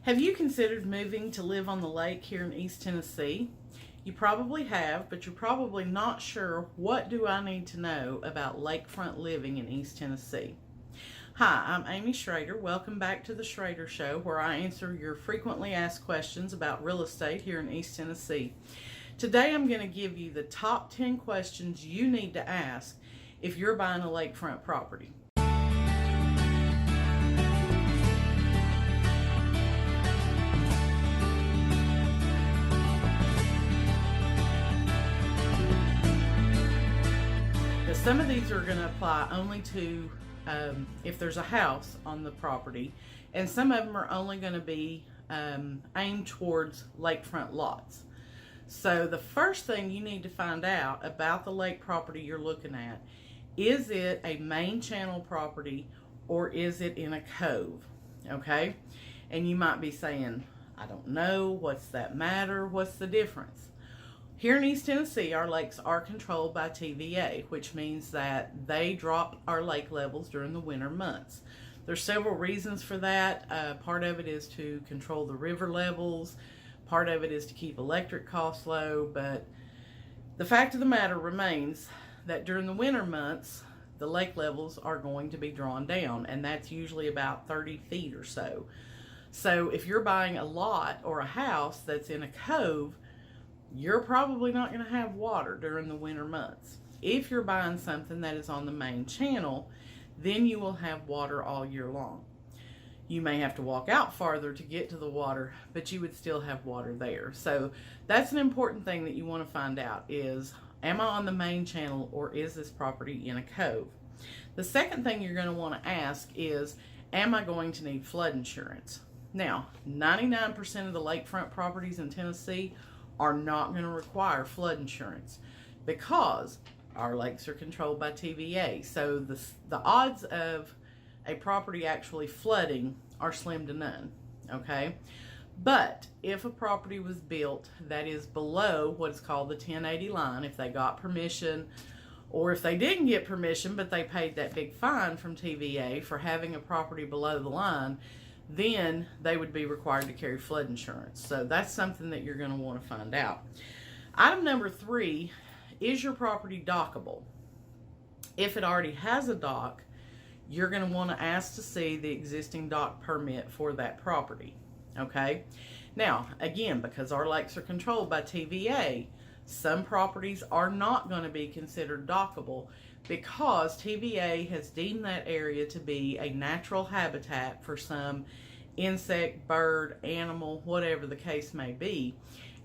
Have you considered moving to live on the lake here in East Tennessee? You probably have, but you're probably not sure, what do I need to know about lakefront living in East Tennessee? Hi, I'm Amy Shrader. Welcome back to the Shrader Show, where I answer your frequently asked questions about real estate here in East Tennessee. Today I'm going to give you the top 10 questions you need to ask if you're buying a lakefront property. Some of these are going to apply only to if there's a house on the property, and some of them are only going to be aimed towards lakefront lots. So the first thing you need to find out about the lake property you're looking at, is it a main channel property or is it in a cove? Okay, and you might be saying, I don't know, what's that matter, what's the difference? Here in East Tennessee, our lakes are controlled by TVA, which means that they drop our lake levels during the winter months. There's several reasons for that. Part of it is to control the river levels. Part of it is to keep electric costs low. But the fact of the matter remains that during the winter months, the lake levels are going to be drawn down, and that's usually about 30 feet or so. So if you're buying a lot or a house that's in a cove, you're probably not going to have water during the winter months. If you're buying something that is on the main channel, then you will have water all year long. You may have to walk out farther to get to the water, but you would still have water there. So that's an important thing that you want to find out is, am I on the main channel or is this property in a cove? The second thing you're going to want to ask is, am I going to need flood insurance? Now, 99% of the lakefront properties in Tennessee are not going to require flood insurance because our lakes are controlled by TVA. So the odds of a property actually flooding are slim to none, okay? But if a property was built that is below what is called the 1080 line, if they got permission, or if they didn't get permission but they paid that big fine from TVA for having a property below the line, then they would be required to carry flood insurance. So that's something that you're going to want to find out. Item number 3, is your property dockable? If it already has a dock, you're going to want to ask to see the existing dock permit for that property. Okay? Now, again, because our lakes are controlled by TVA, some properties are not going to be considered dockable because TVA has deemed that area to be a natural habitat for some insect, bird, animal, whatever the case may be,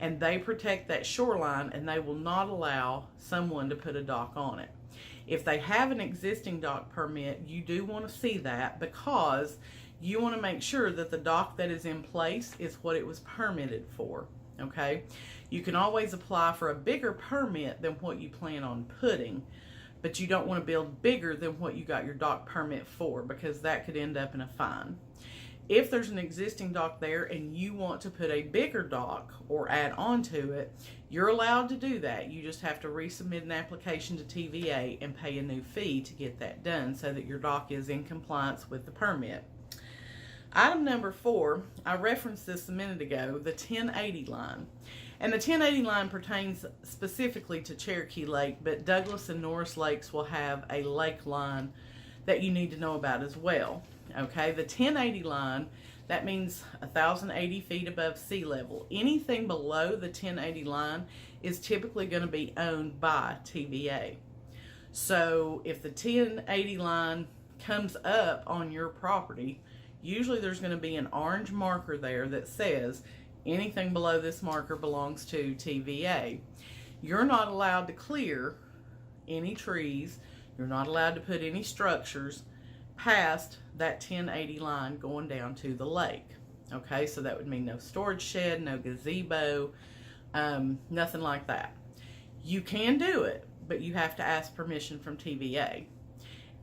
and they protect that shoreline and they will not allow someone to put a dock on it. If they have an existing dock permit, you do want to see that because you want to make sure that the dock that is in place is what it was permitted for. Okay? You can always apply for a bigger permit than what you plan on putting, but you don't want to build bigger than what you got your dock permit for because that could end up in a fine. If there's an existing dock there and you want to put a bigger dock or add on to it, you're allowed to do that. You just have to resubmit an application to TVA and pay a new fee to get that done so that your dock is in compliance with the permit. Item number 4, I referenced this a minute ago, the 1080 line. And the 1080 line pertains specifically to Cherokee Lake, but Douglas and Norris Lakes will have a lake line that you need to know about as well. Okay, the 1080 line, that means 1,080 feet above sea level. Anything below the 1080 line is typically going to be owned by TVA. So if the 1080 line comes up on your property, usually there's going to be an orange marker there that says anything below this marker belongs to TVA. You're not allowed to clear any trees. You're not allowed to put any structures past that 1080 line going down to the lake. Okay, so that would mean no storage shed, no gazebo, nothing like that. You can do it, but you have to ask permission from TVA.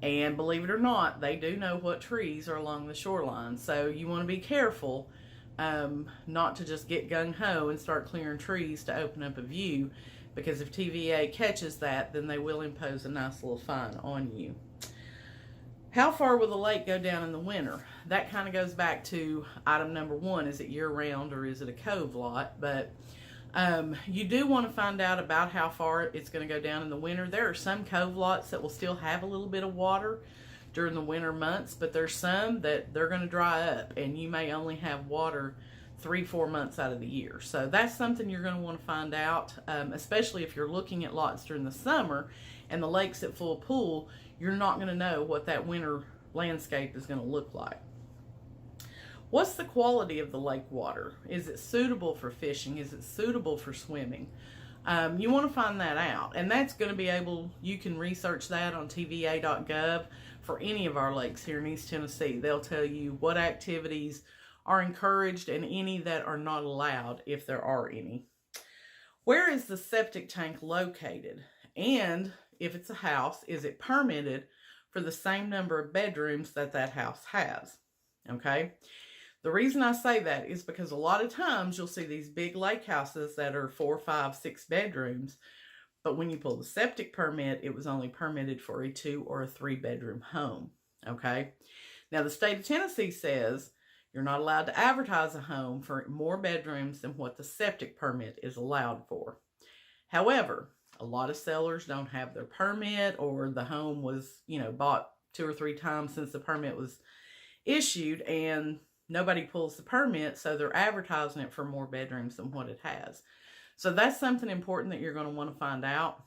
And believe it or not, they do know what trees are along the shoreline. So you want to be careful not to just get gung-ho and start clearing trees to open up a view, because if TVA catches that, then they will impose a nice little fine on you. How far will the lake go down in the winter? That kind of goes back to item number one. Is it year-round or is it a cove lot? But you do want to find out about how far it's going to go down in the winter. There are some cove lots that will still have a little bit of water during the winter months, but there's some that they're going to dry up, and you may only have water 3-4 months out of the year. So that's something you're going to want to find out, especially if you're looking at lots during the summer and the lake's at full pool. You're not going to know what that winter landscape is going to look like. What's the quality of the lake water? Is it suitable for fishing? Is it suitable for swimming? You want to find that out, and that's going to be you can research that on TVA.gov for any of our lakes here in East Tennessee. They'll tell you what activities are encouraged and any that are not allowed, if there are any. Where is the septic tank located? And if it's a house, is it permitted for the same number of bedrooms that that house has? Okay. The reason I say that is because a lot of times you'll see these big lake houses that are 4, 5, 6 bedrooms, but when you pull the septic permit, it was only permitted for a 2 or a 3 bedroom home. Okay. Now the state of Tennessee says you're not allowed to advertise a home for more bedrooms than what the septic permit is allowed for. However, a lot of sellers don't have their permit, or the home was, bought 2 or 3 times since the permit was issued, and nobody pulls the permit, so they're advertising it for more bedrooms than what it has. So that's something important that you're going to want to find out.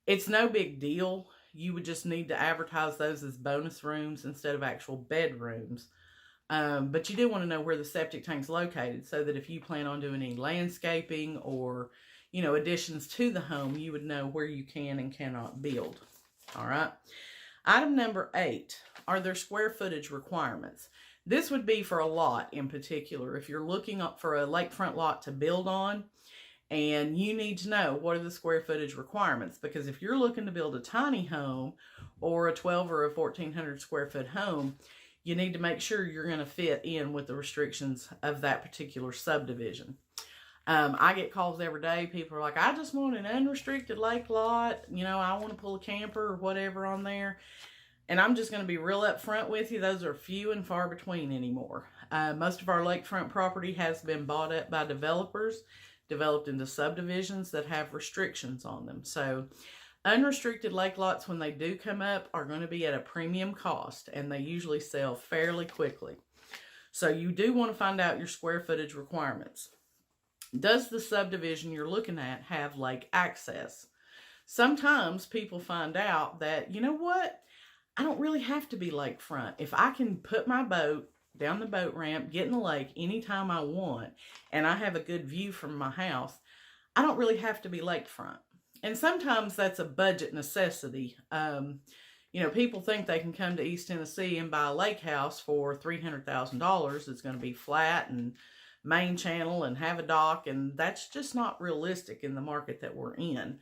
It's no big deal. You would just need to advertise those as bonus rooms instead of actual bedrooms. But you do want to know where the septic tank's located, so that if you plan on doing any landscaping or, additions to the home, you would know where you can and cannot build. All right. Item number 8, are there square footage requirements? This would be for a lot in particular. If you're looking up for a lakefront lot to build on, and you need to know what are the square footage requirements, because if you're looking to build a tiny home or a 12 or a 1400 square foot home, you need to make sure you're going to fit in with the restrictions of that particular subdivision. I get calls every day. People are like, I just want an unrestricted lake lot. I want to pull a camper or whatever on there. And I'm just going to be real upfront with you. Those are few and far between anymore. Most of our lakefront property has been bought up by developers, developed into subdivisions that have restrictions on them. So unrestricted lake lots, when they do come up, are going to be at a premium cost, and they usually sell fairly quickly. So you do want to find out your square footage requirements. Does the subdivision you're looking at have lake access? Sometimes people find out that, you know what, I don't really have to be lakefront. If I can put my boat down the boat ramp, get in the lake anytime I want, and I have a good view from my house, I don't really have to be lakefront. And sometimes that's a budget necessity. People think they can come to East Tennessee and buy a lake house for $300,000. It's going to be flat and main channel and have a dock, and that's just not realistic in the market that we're in.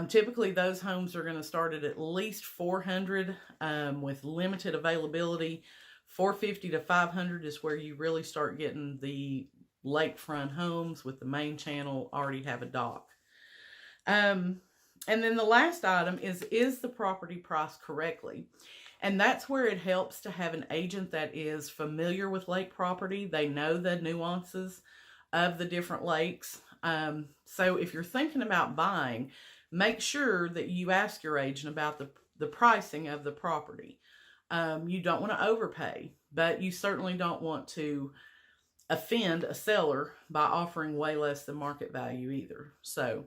Typically those homes are going to start at least $400 with limited availability. $450 to $500 is where you really start getting the lakefront homes with the main channel, already have a dock. And then the last item is the property priced correctly? And that's where it helps to have an agent that is familiar with lake property. They know the nuances of the different lakes. So if you're thinking about buying, make sure that you ask your agent about the pricing of the property. You don't want to overpay, but you certainly don't want to offend a seller by offering way less than market value either. So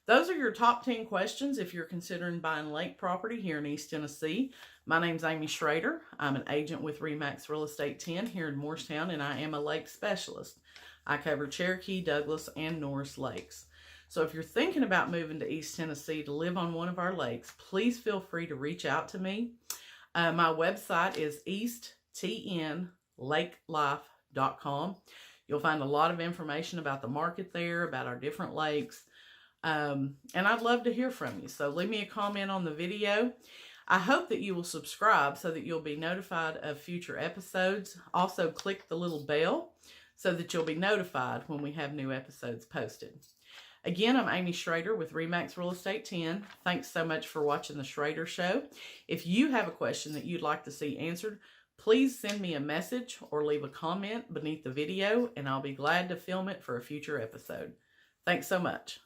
those are your top 10 questions if you're considering buying lake property here in East Tennessee. My name's Amy Shrader. I'm an agent with RE/MAX Real Estate 10 here in Morristown, and I am a lake specialist. I cover Cherokee, Douglas, and Norris lakes. So if you're thinking about moving to East Tennessee to live on one of our lakes, please feel free to reach out to me. My website is easttnlakelife.com. You'll find a lot of information about the market there, about our different lakes. And I'd love to hear from you. So leave me a comment on the video. I hope that you will subscribe so that you'll be notified of future episodes. Also click the little bell so that you'll be notified when we have new episodes posted. Again, I'm Amy Shrader with RE/MAX Real Estate 10. Thanks so much for watching the Shrader Show. If you have a question that you'd like to see answered, please send me a message or leave a comment beneath the video, and I'll be glad to film it for a future episode. Thanks so much.